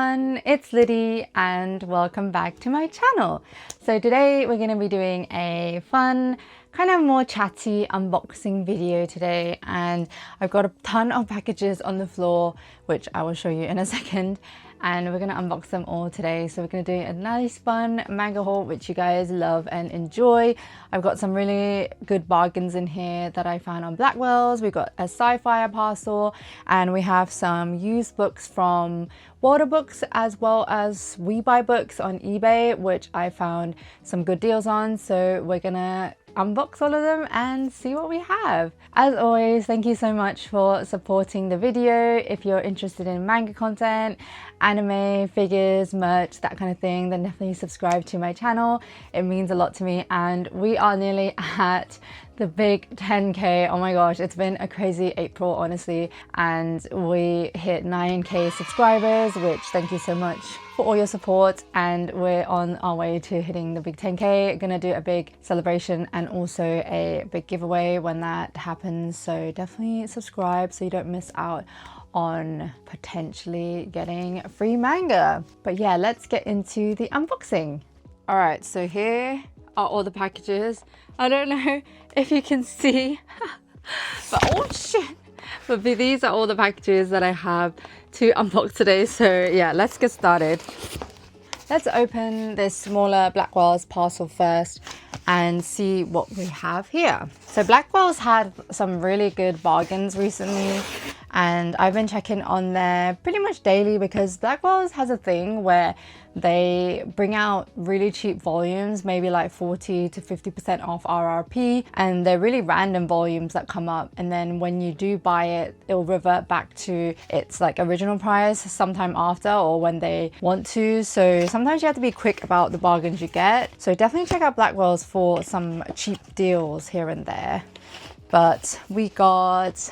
everyone, it's Lyddy and welcome back to my channel. So today we're going to be doing a fun, kind of more chatty unboxing video today, and I've got a ton of packages on the floor which I will show you in a second, and we're going to unbox them all today. So we're going to do a nice fun manga haul which you guys love and enjoy. I've got some really good bargains in here that I found on Blackwells. We got a scifier parcel, and we have some used books from webuybooks as well as webuybooks on eBay, which I found some good deals on. So we're gonna unbox all of them and see what we have. As always, thank you so much for supporting the video. If you're interested in manga content, anime, figures, merch, that kind of thing, then definitely subscribe to my channel. It means a lot to me, and we are nearly at the big 10k. Oh my gosh, it's been a crazy April, honestly, and we hit 9k subscribers, which thank you so much for all your support, and we're on our way to hitting the big 10k. Gonna do a big celebration and also a big giveaway when that happens, so definitely subscribe so you don't miss out on potentially getting free manga. But yeah, let's get into the unboxing. All right, so here are all the packages. I don't know if you can see but oh shit, but these are all the packages that I have to unbox today. So yeah, let's get started. Let's open this smaller Blackwells parcel first and see what we have here. So Blackwells had some really good bargains recently, and I've been checking on there pretty much daily because Blackwells has a thing where they bring out really cheap volumes, maybe like 40 to 50% off RRP, and they're really random volumes that come up, and then when you do buy it, it'll revert back to its like original price sometime after or when they want to. So sometimes you have to be quick about the bargains you get. So definitely check out Blackwells for some cheap deals here and there. But we got,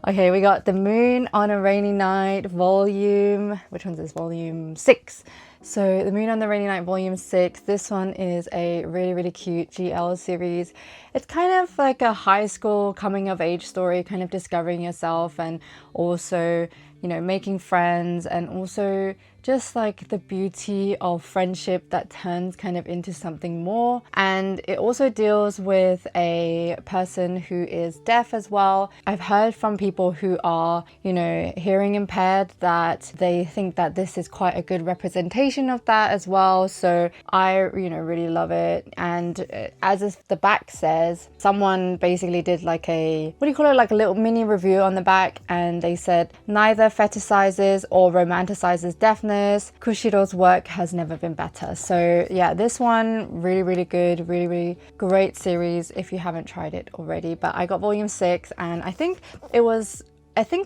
okay, we got The Moon on a Rainy Night volume, which one's this, volume 6. So The Moon on the Rainy Night volume 6, this one is a really cute GL series. It's kind of like a high school coming of age story, kind of discovering yourself and also, you know, making friends, and also just like the beauty of friendship that turns kind of into something more. And it also deals with a person who is deaf as well. I've heard from people who are, you know, hearing impaired that they think that this is quite a good representation of that as well. So I, you know, really love it. And as the back says, someone basically did like a, what do you call it, like a little mini review on the back, and they said neither fetishizes or romanticizes deafness. Kushiro's work has never been better. So yeah, this one really good, really great series if you haven't tried it already. But I got volume 6, and I think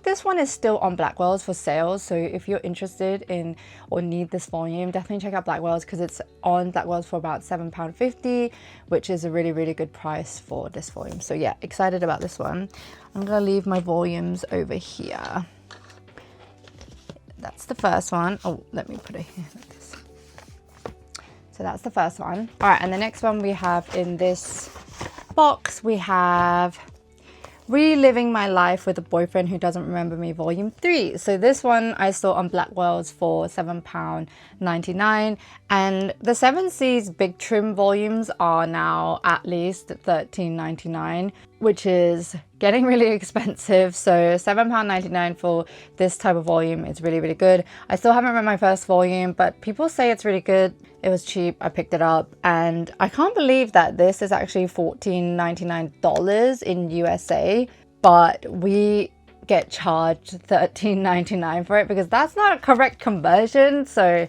this one is still on Blackwells for sale. So if you're interested in or need this volume, definitely check out Blackwells because it's on Blackwells for about £7.50, which is a really good price for this volume. So yeah, excited about this one. I'm gonna leave my volumes over here. That's the first one. Oh, let me put it here like this. So that's the first one. All right, and the next one we have in this box, we have Reliving My Life with a Boyfriend Who Doesn't Remember Me volume 3. So this one I saw on Blackwells for £7.99, and the 7C's big trim volumes are now at least £13.99, which is getting really expensive. So £7.99 for this type of volume is really good. I still haven't read my first volume, but people say it's really good. It was cheap, I picked it up, and I can't believe that this is actually $14.99 in USA, but we get charged $13.99 for it because that's not a correct conversion. So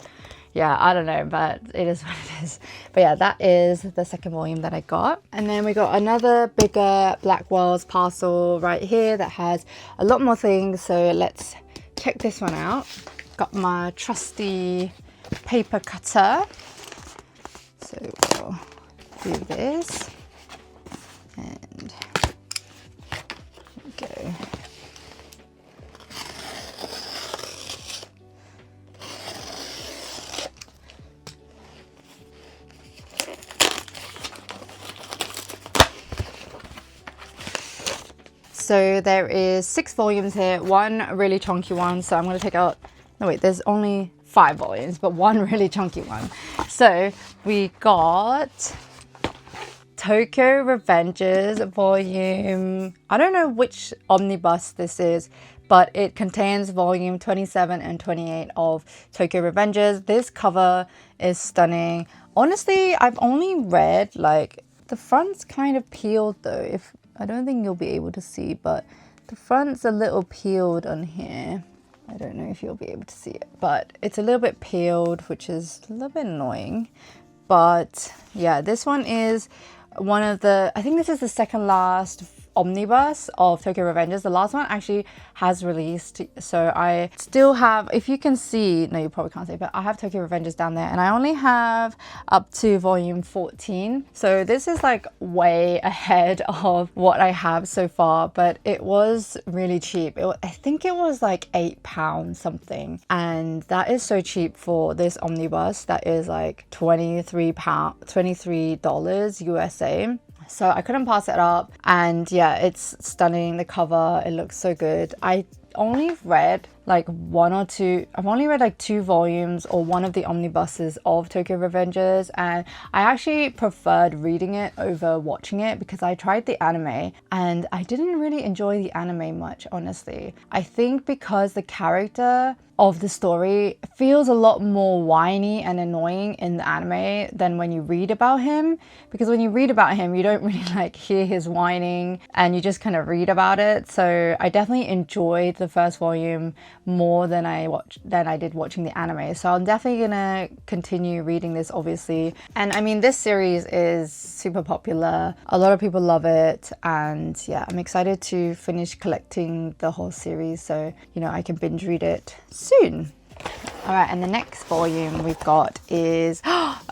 yeah, I don't know, but it is what it is. But yeah, that is the second volume that I got. And then we got another bigger Blackwells parcel right here that has a lot more things. So let's check this one out. Got my trusty paper cutter. So we'll do this. And there we go. So there is 6 volumes here, one really chunky one. So I'm going to take out, no wait, there's only 5 volumes, but one really chunky one. So we got Tokyo Revengers volume, I don't know which omnibus this is, but it contains volume 27 and 28 of Tokyo Revengers. This cover is stunning. Honestly, I've only read, like, the front's kind of peeled though. If I don't think you'll be able to see, but the front's a little peeled on here. I don't know if you'll be able to see it, but it's a little bit peeled, which is a little bit annoying. But yeah, this one is one of the, I think this is the second last omnibus of Tokyo Revengers. The last one actually has released, so I still have, if you can see, no, you probably can't see, but I have Tokyo Revengers down there, and I only have up to volume 14. So this is like way ahead of what I have so far, but it was really cheap. I think it was like £8 something, and that is so cheap for this omnibus. That is like $23 USA. So I couldn't pass it up, and yeah, it's stunning. The cover, it looks so good. I only read like one or two, I've only read like 2 volumes or one of the omnibuses of Tokyo Revengers, and I actually preferred reading it over watching it because I tried the anime and I didn't really enjoy the anime much, honestly. I think because the character of the story feels a lot more whiny and annoying in the anime than when you read about him, because when you read about him you don't really like hear his whining and you just kind of read about it. So I definitely enjoyed the first volume more than I did watching the anime. So I'm definitely gonna continue reading this, obviously. And I mean, this series is super popular, a lot of people love it, and yeah, I'm excited to finish collecting the whole series so you know I can binge read it soon. All right, and the next volume we've got is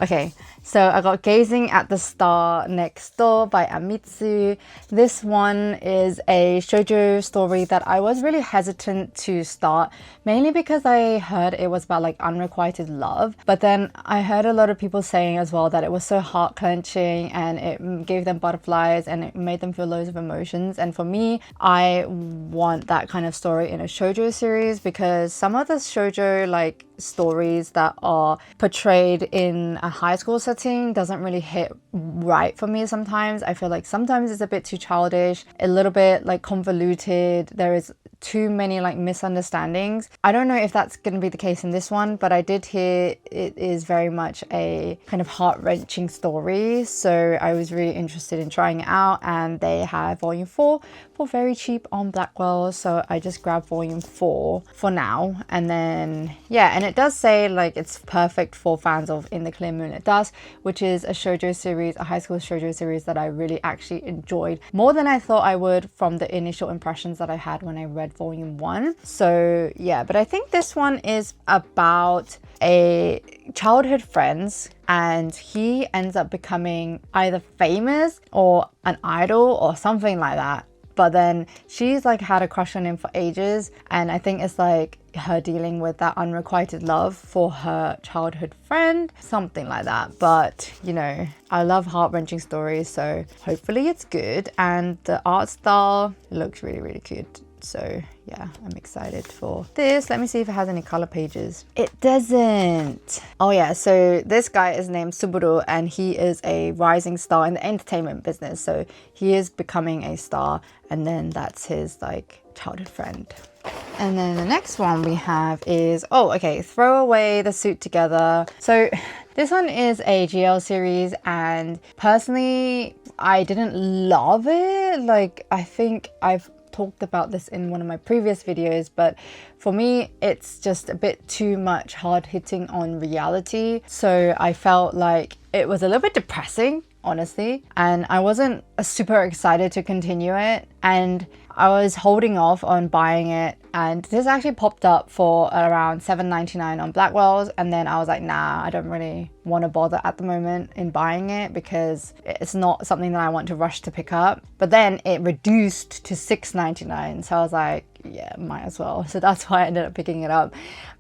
okay, so I got Gazing at the Star Next Door by Amitsu. This one is a shoujo story that I was really hesitant to start, mainly because I heard it was about like unrequited love, but then I heard a lot of people saying as well that it was so heart-clenching and it gave them butterflies and it made them feel loads of emotions. And for me, I want that kind of story in a shoujo series, because some of the shoujo like stories that are portrayed in a high school setting doesn't really hit right for me sometimes. I feel like sometimes it's a bit too childish, a little bit like convoluted. There is too many like misunderstandings. I don't know if that's going to be the case in this one, but I did hear it is very much a kind of heart-wrenching story, so I was really interested in trying it out. And they have volume 4 for very cheap on Blackwells, so I just grabbed volume 4 for now. And then yeah, and it does say like it's perfect for fans of In the Clear Moonlit Dusk, which is a shoujo series, a high school shoujo series that I really actually enjoyed more than I thought I would from the initial impressions that I had when I read volume 1. So yeah, but I think this one is about a childhood friends, and he ends up becoming either famous or an idol or something like that. But then she's like had a crush on him for ages, and I think it's like her dealing with that unrequited love for her childhood friend, something like that. But you know, I love heart-wrenching stories, so hopefully it's good. And the art style looks really, really cute. So yeah, I'm excited for this. Let me see if it has any color pages. It doesn't. Oh yeah, so this guy is named Suburu, and he is a rising star in the entertainment business. So he is becoming a star, and then that's his like childhood friend. And then the next one we have is, oh okay, Throw Away the Suit Together. So this one is a GL series, and personally I didn't love it. Like, I think I've talked about this in one of my previous videos, but for me it's just a bit too much hard hitting on reality, so I felt like it was a little bit depressing, honestly, and I wasn't super excited to continue it, and I was holding off on buying it. And this actually popped up for around $7.99 on Blackwells, and then I was like, nah, I don't really want to bother at the moment in buying it because it's not something that I want to rush to pick up. But then it reduced to $6.99, so I was like, yeah, might as well. So that's why I ended up picking it up.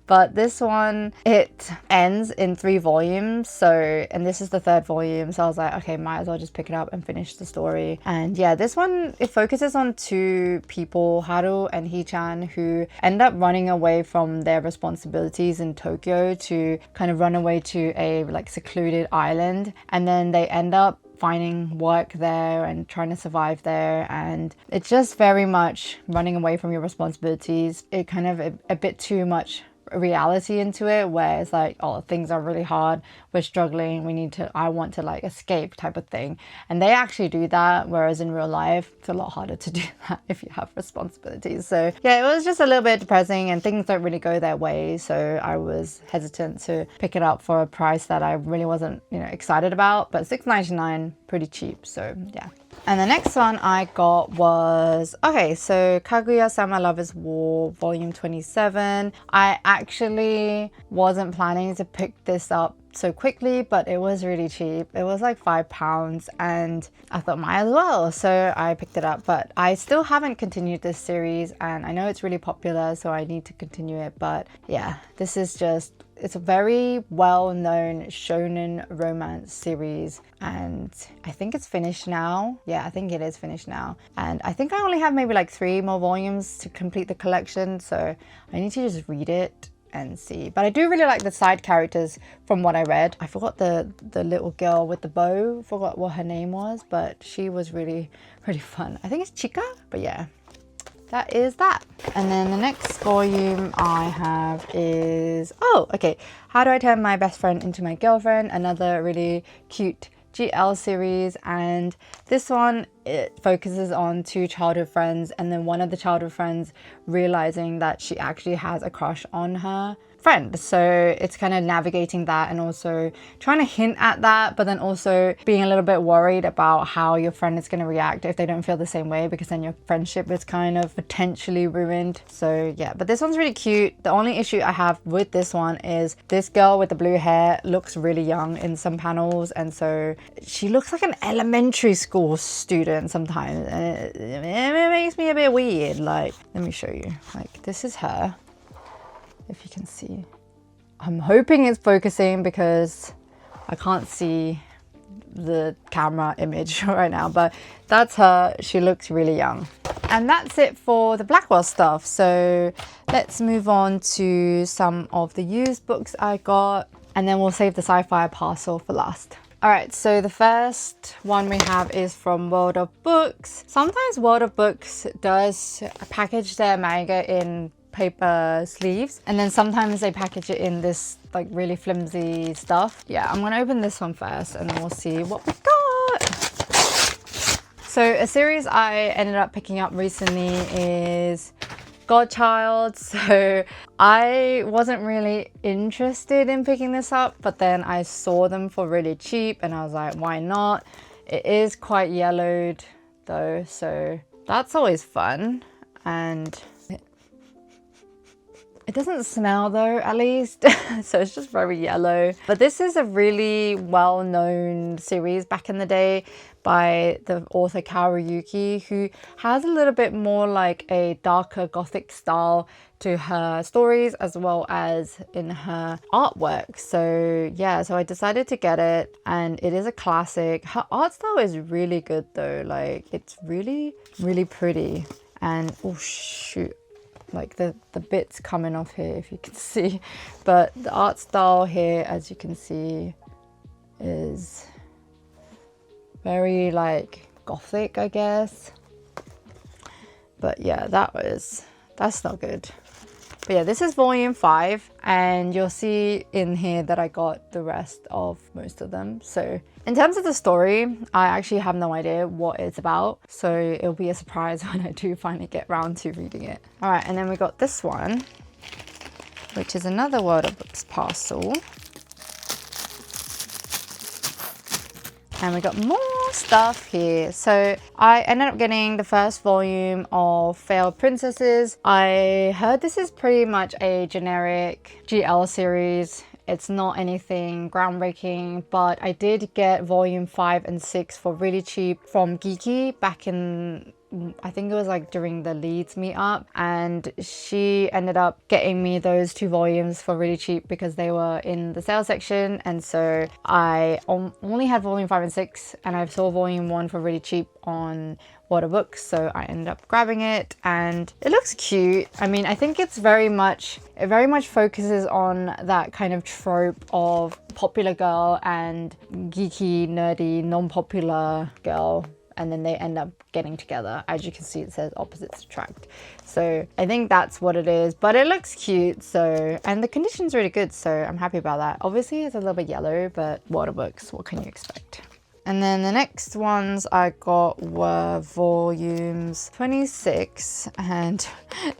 But this one, it ends in 3 volumes. So, and this is the 3rd volume. So I was like, okay, might as well just pick it up and finish the story. And yeah, this one, it focuses on 2 people, Haru and Hee-chan, who end up running away from their responsibilities in Tokyo to kind of run away to a like secluded island. And then they end up finding work there and trying to survive there, and it's just very much running away from your responsibilities. It kind of a bit too much reality into it, where it's like, oh, things are really hard, we're struggling, I want to like escape type of thing. And they actually do that, whereas in real life it's a lot harder to do that if you have responsibilities. So yeah, it was just a little bit depressing and things don't really go their way, so I was hesitant to pick it up for a price that I really wasn't, you know, excited about. But $6.99, pretty cheap, so yeah. And the next one I got was, okay, so Kaguya-sama Lovers War volume 27. I actually wasn't planning to pick this up so quickly, but it was really cheap. It was like £5 and I thought might as well, so I picked it up. But I still haven't continued this series, and I know it's really popular, so I need to continue it. But yeah, this is just, it's a very well-known shonen romance series, and I think it's finished now. Yeah, I think it is finished now. And I think I only have maybe like 3 more volumes to complete the collection, so I need to just read it and see. But I do really like the side characters from what I read. I forgot the little girl with the bow, forgot what her name was, but she was really fun. I think it's Chika, but yeah, that is that. And then the next volume I have is, oh, okay, How Do I Turn My Best Friend Into My Girlfriend, another really cute GL series. And this one, it focuses on 2 childhood friends, and then one of the childhood friends realizing that she actually has a crush on her friend. So it's kind of navigating that and also trying to hint at that, but then also being a little bit worried about how your friend is going to react if they don't feel the same way, because then your friendship is kind of potentially ruined. So yeah, but this one's really cute. The only issue I have with this one is this girl with the blue hair looks really young in some panels, and so she looks like an elementary school student sometimes, and it makes me a bit weird. Like, let me show you, like, this is her, if you can see. I'm hoping it's focusing because I can't see the camera image right now, but that's her. She looks really young. And that's it for the Blackwell stuff. So let's move on to some of the used books I got, and then we'll save the sci-fi parcel for last. Alright, so the first one we have is from World of Books. Sometimes World of Books does package their manga in paper sleeves, and then sometimes they package it in this like really flimsy stuff. Yeah, I'm gonna open this one first and then we'll see what we got. So a series I ended up picking up recently is Godchild. So I wasn't really interested in picking this up, but then I saw them for really cheap and I was like, why not? It is quite yellowed though, so that's always fun. And it doesn't smell though, at least. So it's just very yellow. But this is a really well-known series back in the day by the author Kaoru Yuki, who has a little bit more like a darker gothic style to her stories as well as in her artwork. So yeah, so I decided to get it, and it is a classic. Her art style is really good though. Like, it's really pretty. And oh shoot, like the bits coming off here, if you can see. But the art style here, as you can see, is very like gothic, I guess. But yeah, that's not good. But yeah, this is volume 5, and you'll see in here that I got the rest of most of them. So in terms of the story, I actually have no idea what it's about, so it'll be a surprise when I do finally get around to reading it. All right, and then we got this one, which is another World of Books parcel. And we got more stuff here. So I ended up getting the first volume of Failed Princesses. I heard this is pretty much a generic GL series. It's not anything groundbreaking, but I did get volume 5 and 6 for really cheap from Geeky back in I think it was like during the Leeds meetup, and she ended up getting me those 2 volumes for really cheap because they were in the sale section. And so I only had volume 5 and 6, and I saw volume 1 for really cheap on webuybooks, so I ended up grabbing it, and it looks cute. I mean, I think it very much focuses on that kind of trope of popular girl and geeky, nerdy, non-popular girl, and then they end up getting together. As you can see, it says opposites attract. So I think that's what it is, but it looks cute. So, and the condition's really good, so I'm happy about that. Obviously it's a little bit yellow, but webuybooks, what can you expect? And then the next ones I got were volumes 26 and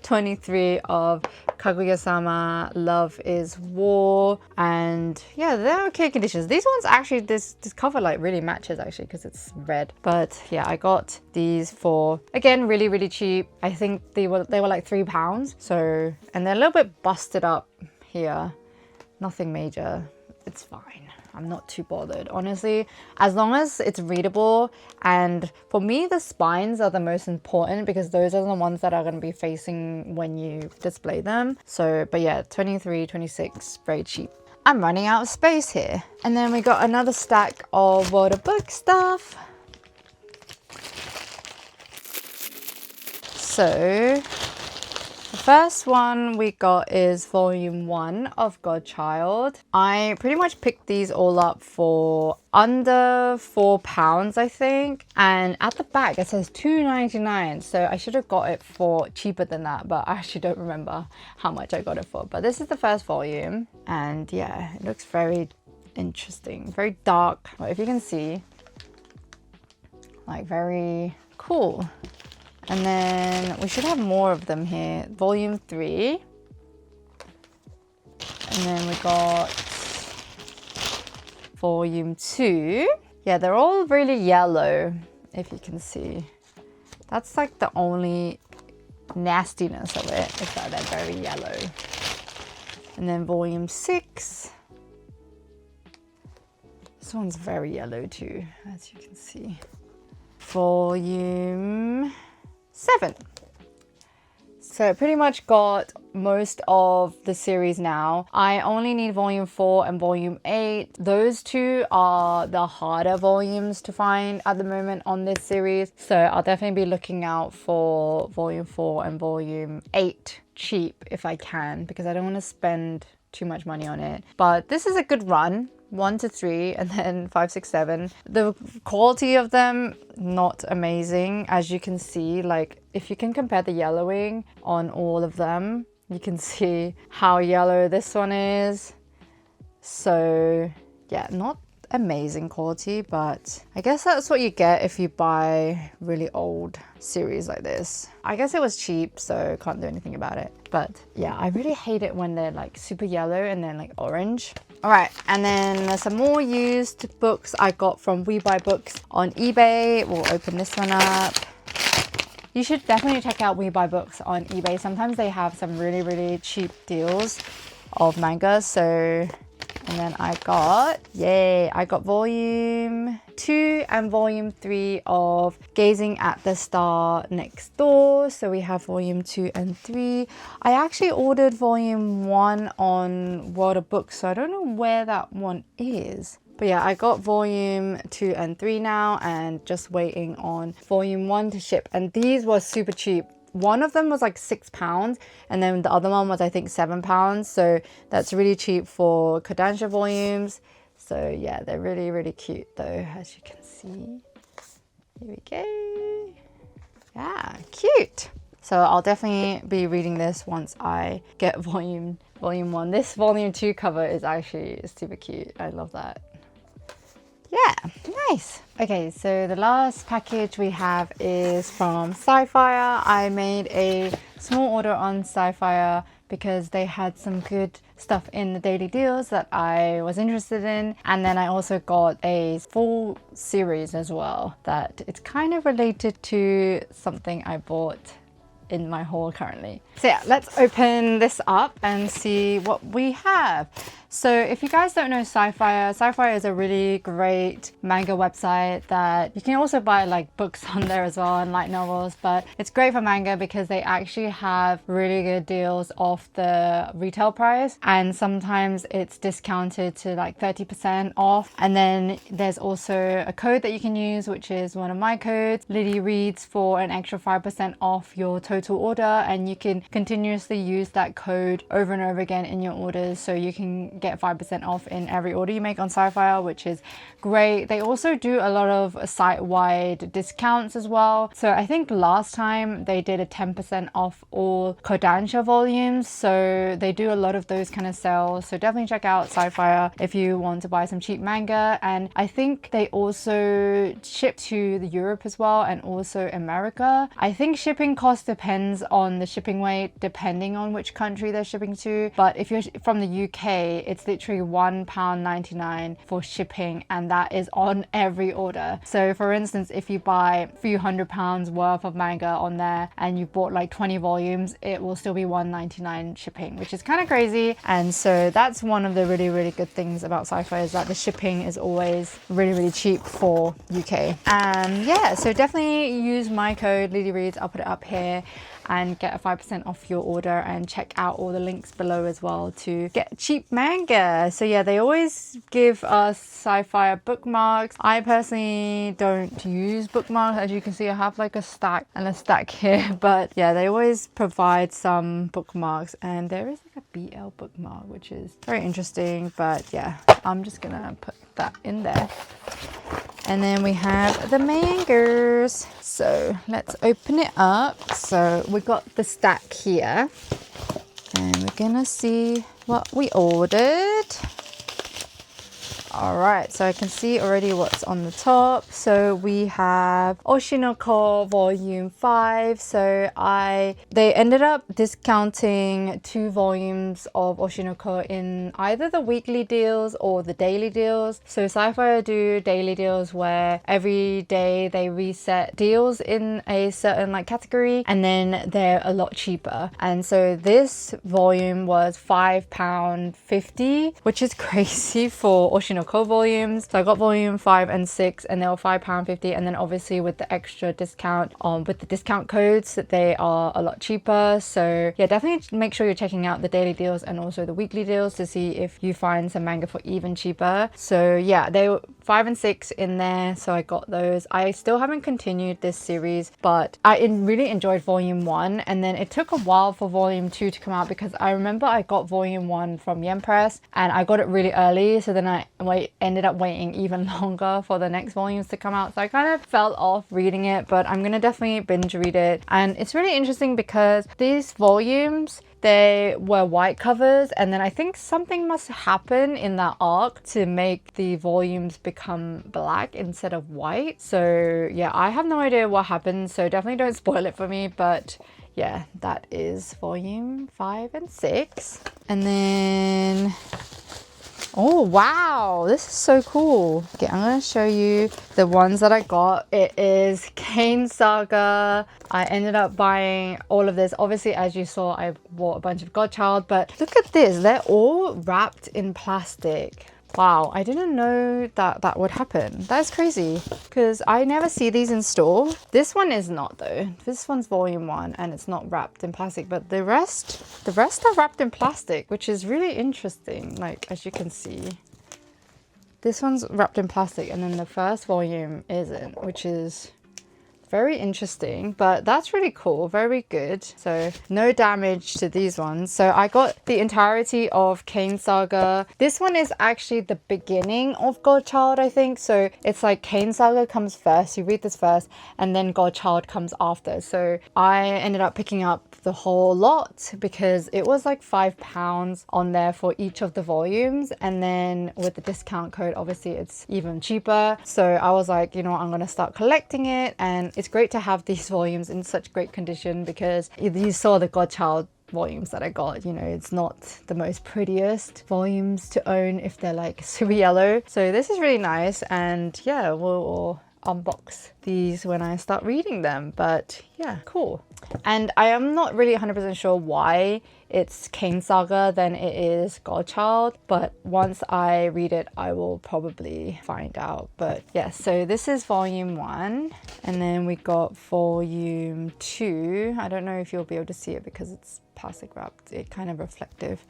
23 of Kaguya-sama Love is War. And yeah, they're okay conditions. These ones actually, this cover like really matches actually because it's red. But yeah, I got these for, again, really, really cheap. I think they were like £3. So, and they're a little bit busted up here. Nothing major. It's fine. I'm not too bothered, honestly, as long as it's readable. And for me, the spines are the most important because those are the ones that are going to be facing when you display them. So, but yeah, 23, 26, very cheap. I'm running out of space here. And then we got another stack of webuybooks stuff. So the first one we got is volume 1 of Godchild. I pretty much picked these all up for under £4, I think. And at the back it says $2.99. So I should have got it for cheaper than that, but I actually don't remember how much I got it for. But this is the first volume, and yeah, it looks very interesting, very dark. Well, if you can see, like very cool. And then we should have more of them here. Volume 3. And then we got volume 2. Yeah, they're all really yellow, if you can see. That's like the only nastiness of it, is that they're very yellow. And then volume 6. This one's very yellow too, as you can see. Volume 7. So pretty much got most of the series now. I only need volume 4 and volume 8. Those two are the harder volumes to find at the moment on this series. So I'll definitely be looking out for volume 4 and volume 8 cheap if I can, because I don't want to spend too much money on it. But this is a good run. 1 to 3 and then 5, 6, 7. The quality of them, not amazing. As you can see, like if you can compare the yellowing on all of them, you can see how yellow this one is. So yeah, not amazing quality, but I guess that's what you get if you buy really old series like this. I guess it was cheap, so can't do anything about it. But yeah, I really hate it when they're like super yellow and then like orange. All right, and then there's some more used books I got from webuybooks on eBay. We'll open this one up. You should definitely check out webuybooks on eBay. Sometimes they have some really, really cheap deals of manga. So, and then I got volume 2 and volume 3 of Gazing at the Star Next Door. So we have volume 2 and 3. I actually ordered volume 1 on webuybooks, so I don't know where that one is. But yeah, I got volume 2 and 3 now, and just waiting on volume 1 to ship. And these were super cheap. One of them was like £6, and then the other one was I think £7. So that's really cheap for Kodansha volumes. So yeah, they're really, really cute though, as you can see. Here we go. Yeah, cute. So I'll definitely be reading this once I get volume 1. This volume 2 cover is actually super cute. I love that. Yeah, nice. Okay, so the last package we have is from Scifier. I made a small order on Scifier because they had some good stuff in the daily deals that I was interested in. And then I also got a full series as well that it's kind of related to something I bought in my haul currently. So yeah, let's open this up and see what we have. So if you guys don't know Scifier, Scifier is a really great manga website that you can also buy like books on there as well and light novels, but it's great for manga because they actually have really good deals off the retail price, and sometimes it's discounted to like 30% off. And then there's also a code that you can use, which is one of my codes, lyddietwitch, for an extra 5% off your total order, and you can continuously use that code over and over again in your orders, so you can get 5% off in every order you make on Scifier, which is great. They also do a lot of site-wide discounts as well. So I think last time they did a 10% off all Kodansha volumes, so they do a lot of those kind of sales. So definitely check out Scifier if you want to buy some cheap manga. And I think they also ship to the Europe as well, and also America. I think shipping cost depends on the shipping weight depending on which country they're shipping to, but if you're from the UK, it's literally £1.99 for shipping, and that is on every order. So for instance, if you buy a few £100 worth of manga on there and you bought like 20 volumes, it will still be £1.99 shipping, which is kind of crazy. And so that's one of the really good things about Scifier, is that the shipping is always really cheap for UK. And yeah, so definitely use my code lyddietwitch, I'll put it up here, and get a 5% off your order, and check out all the links below as well to get cheap manga. So yeah, they always give us Scifier bookmarks. I personally don't use bookmarks. As you can see, I have like a stack and a stack here, but yeah, they always provide some bookmarks, and there is like a BL bookmark, which is very interesting. But yeah, I'm just gonna put that in there. And then we have the mangas. So let's open it up. So we got the stack here, and we're gonna see what we ordered. All right, so I can see already what's on the top. So we have Oshinoko Volume 5. So they ended up discounting 2 volumes of Oshinoko in either the weekly deals or the daily deals. So Scifier do daily deals where every day they reset deals in a certain like category, and then they're a lot cheaper. And so this volume was £5.50, which is crazy for Oshinoko volumes. So I got volume 5 and 6, and they were £5.50, and then obviously with the extra discount with the discount codes, that they are a lot cheaper. So yeah, definitely make sure you're checking out the daily deals and also the weekly deals to see if you find some manga for even cheaper. So yeah, they were 5 and 6 in there, so I got those. I still haven't continued this series, but I really enjoyed volume 1, and then it took a while for volume 2 to come out, because I remember I got volume 1 from Yen Press and I got it really early, so then I ended up waiting even longer for the next volumes to come out. So I kind of fell off reading it, but I'm gonna definitely binge read it. And it's really interesting because these volumes, they were white covers, and then I think something must happen in that arc to make the volumes become black instead of white. So yeah, I have no idea what happened, so definitely don't spoil it for me. But yeah, that is volume 5 and 6. And then, oh wow, this is so cool. Okay, I'm gonna show you the ones that I got. It is Cane Saga. I ended up buying all of this. Obviously, as you saw, I bought a bunch of Godchild, but look at this. They're all wrapped in plastic. Wow, I didn't know that that would happen. That's crazy, because I never see these in store. This one is not though. This one's volume 1 and it's not wrapped in plastic, but the rest are wrapped in plastic, which is really interesting. Like, as you can see, this one's wrapped in plastic, and then the first volume isn't, which is very interesting. But that's really cool, very good. So no damage to these ones. So I got the entirety of Cane Saga. This one is actually the beginning of Godchild, I think. So it's like Cane Saga comes first, you read this first, and then Godchild comes after. So I ended up picking up the whole lot because it was like £5 on there for each of the volumes, and then with the discount code obviously it's even cheaper. So I was like, you know what, I'm gonna start collecting it. And it's great to have these volumes in such great condition, because you saw the Godchild volumes that I got, you know, it's not the most prettiest volumes to own if they're like super yellow. So this is really nice, and yeah, unbox these when I start reading them, but yeah, cool. And I am not really 100% sure why it's Kane Saga than it is Godchild, but once I read it I will probably find out. But yeah, so this is volume 1, and then we got volume 2. I don't know if you'll be able to see it because it's plastic wrapped, it's kind of reflective.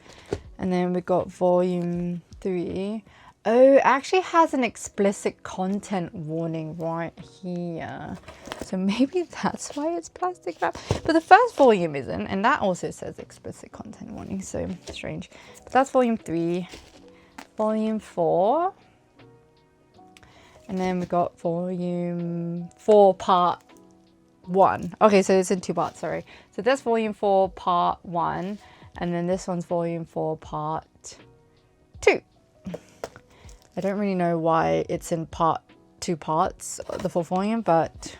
And then we got volume 3. Oh, it actually has an explicit content warning right here. So maybe that's why it's plastic wrap. But the first volume isn't, and that also says explicit content warning, so strange. But that's volume 3. Volume 4. And then we got volume 4 part 1. Okay, so it's in 2 parts, sorry. So that's volume 4 part 1, and then this one's volume 4 part 2. I don't really know why it's in 2 parts, the full volume, but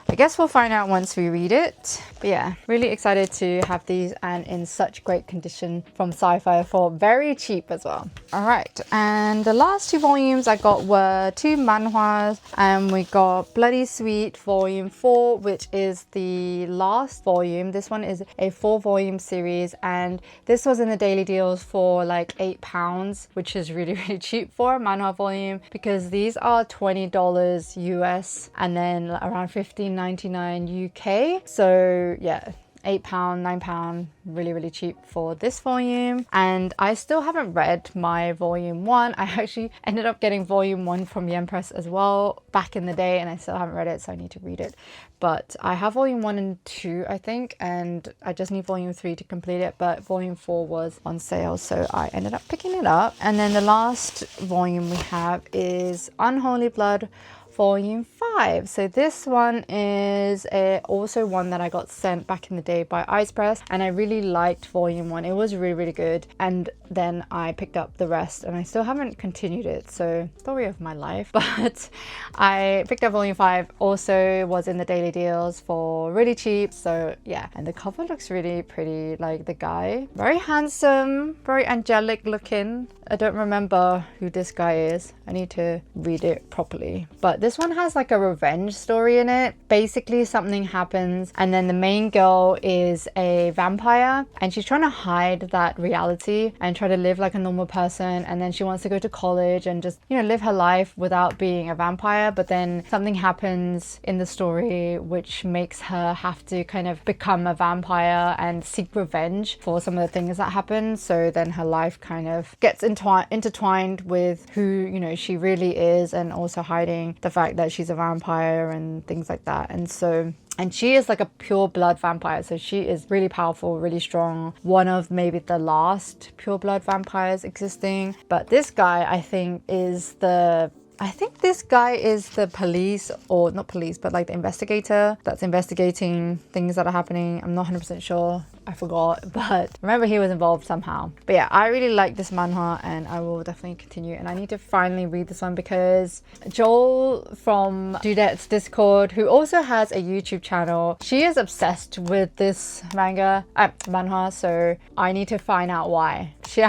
I guess we'll find out once we read it. But yeah, really excited to have these, and in such great condition from Scifier for very cheap as well. All right, and the last 2 volumes I got were 2 manhwas, and we got Bloody Sweet volume 4, which is the last volume. This one is a 4-volume series, and this was in the daily deals for like £8, which is really cheap for a manhwa volume, because these are $20 US and then around $15.99 UK. So yeah, £8, £9, really cheap for this volume. And I still haven't read my volume 1. I actually ended up getting volume 1 from Yen Press as well back in the day, and I still haven't read it, so I need to read it. But I have volume 1 and 2, I think, and I just need volume 3 to complete it, but volume 4 was on sale, so I ended up picking it up. And then the last volume we have is Unholy Blood volume 5. So this one is also one that I got sent back in the day by Ice Press, and I really liked volume 1. It was really good, and then I picked up the rest, and I still haven't continued it, so story of my life. But I picked up volume 5, also was in the daily deals for really cheap. So yeah, and the cover looks really pretty. Like the guy, very handsome, very angelic looking. I don't remember who this guy is. I need to read it properly. But this one has like a revenge story in it. Basically something happens, and then the main girl is a vampire, and she's trying to hide that reality and try to live like a normal person. And then she wants to go to college and just, you know, live her life without being a vampire. But then something happens in the story which makes her have to kind of become a vampire and seek revenge for some of the things that happen. So then her life kind of gets intertwined with who, you know, she really is, and also hiding the fact that she's a vampire and things like that. And so, and she is like a pure blood vampire, so she is really powerful, really strong, one of maybe the last pure blood vampires existing. But this guy, I think this guy is the police, or not police, but like the investigator that's investigating things that are happening. I'm not 100% sure, I forgot, but remember he was involved somehow. But yeah, I really like this manhwa, and I will definitely continue. And I need to finally read this one because Joel from Dudette's Discord, who also has a YouTube channel, she is obsessed with this manhwa, so I need to find out why. She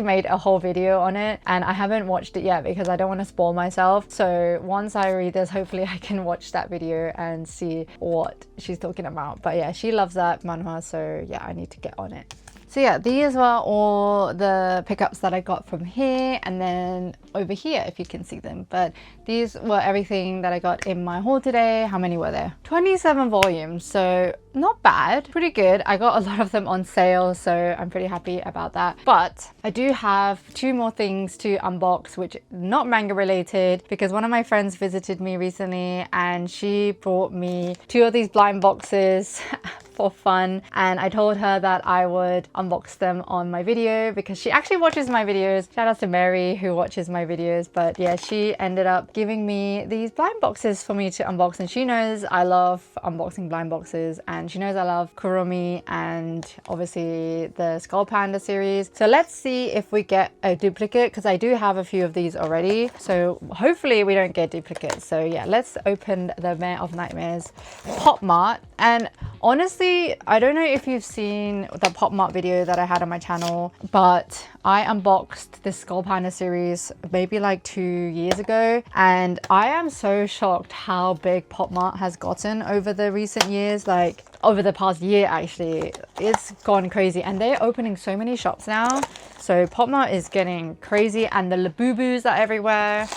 made a whole video on it, and I haven't watched it yet because I don't want to spoil myself. So once I read this, hopefully I can watch that video and see what she's talking about. But yeah, she loves that manhwa, so yeah, I need to get on it. So yeah, these were all the pickups that I got from here, and then over here if you can see them. But these were everything that I got in my haul today. How many were there? 27 volumes, so not bad, pretty good. I got a lot of them on sale, so I'm pretty happy about that. But I do have 2 more things to unbox, which not manga related, because one of my friends visited me recently and she brought me 2 of these blind boxes for fun, and I told her that I would unbox them on my video because she actually watches my videos. Shout out to Mary who watches my videos. But yeah, she ended up giving me these blind boxes for me to unbox, and she knows I love unboxing blind boxes, and she knows I love Kuromi and obviously the Skull Panda series. So let's see if we get a duplicate, because I do have a few of these already, so hopefully we don't get duplicates. So yeah, let's open the Mare of Nightmares popmart. And honestly, I don't know if you've seen the popmart video that I had on my channel, but I unboxed this Skull Panda series maybe like 2 years ago, and I am so shocked how big popmart has gotten over the recent years. Like over the past year, actually, it's gone crazy, and they're opening so many shops now. So popmart is getting crazy, and the Labubus are everywhere.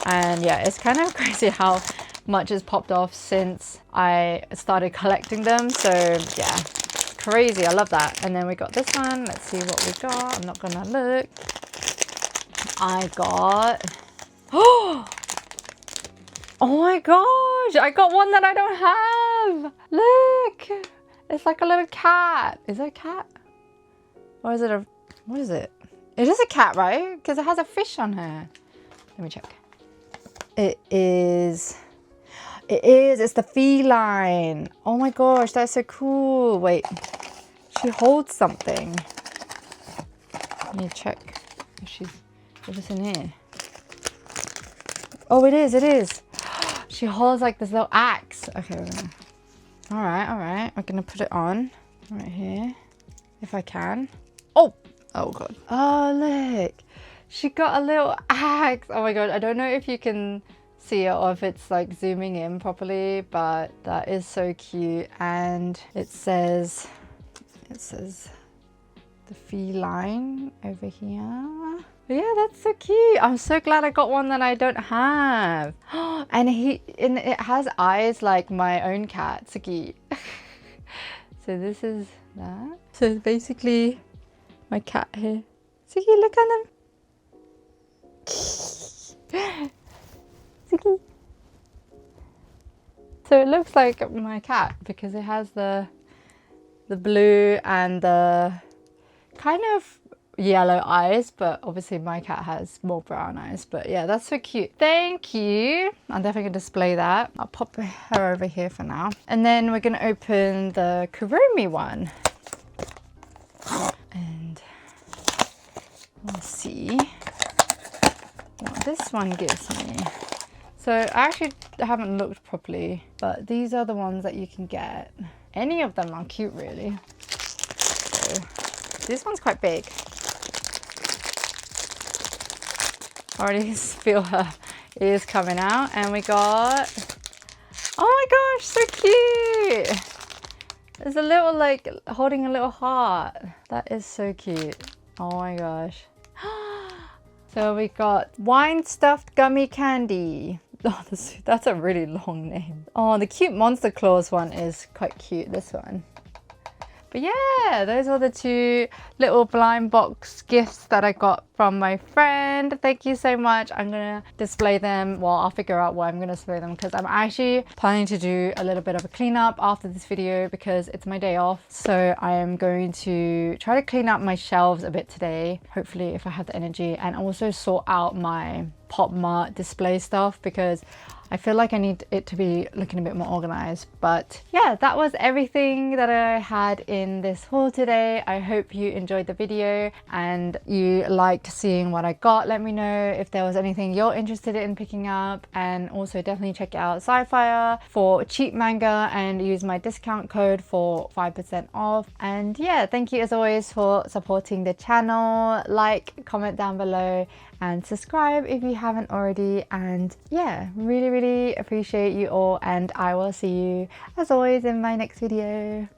And yeah, it's kind of crazy how much has popped off since I started collecting them. So yeah, it's crazy. I love that. And then we got this one. Let's see what we got. I'm not gonna look. I got, oh my gosh, I got one that I don't have. Look, it's like a little cat. Is it a cat? Or is it a, what is it? It is a cat, right? Because it has a fish on her. Let me check. It's the feline. Oh my gosh, that's so cool. Wait, she holds something. Let me check if it's in here. Oh, it is. She holds like this little axe. Okay, all right. I'm gonna put it on right here if I can. Oh god. Oh, look. She got a little axe. Oh my god, I don't know if you can see it or if it's like zooming in properly, but that is so cute. And it says the feline over here. But yeah, that's so cute. I'm so glad I got one that I don't have. And it has eyes like my own cat, Suki. So this is that. So it's basically my cat here. Suki, look at them. Suki. So it looks like my cat because it has the blue and the kind of yellow eyes, but obviously my cat has more brown eyes. But yeah, that's so cute. Thank you. I'm definitely gonna display that. I'll pop her over here for now, and then we're gonna open the kuromi one, and we'll see what this one gives me. So I actually haven't looked properly, but these are the ones that you can get. Any of them are cute, really. So this one's quite big. I already feel her ears coming out. And we got, oh my gosh, so cute. There's a little, like, holding a little heart. That is so cute. Oh my gosh. So we got wine stuffed gummy candy. Oh, that's a really long name. Oh, the cute monster claws one is quite cute, this one. But yeah, those are the 2 little blind box gifts that I got from my friend. Thank you so much. I'm gonna display them. Well, I'll figure out where I'm gonna display them because I'm actually planning to do a little bit of a cleanup after this video because it's my day off. So I am going to try to clean up my shelves a bit today, hopefully if I have the energy, and also sort out my popmart display stuff because I feel like I need it to be looking a bit more organized. But yeah, that was everything that I had in this haul today. I hope you enjoyed the video and you liked seeing what I got. Let me know if there was anything you're interested in picking up, and also definitely check out Scifier for cheap manga and use my discount code for 5% off. And yeah, thank you as always for supporting the channel. Like, comment down below and subscribe if you haven't already. And yeah, really appreciate you all, and I will see you as always in my next video.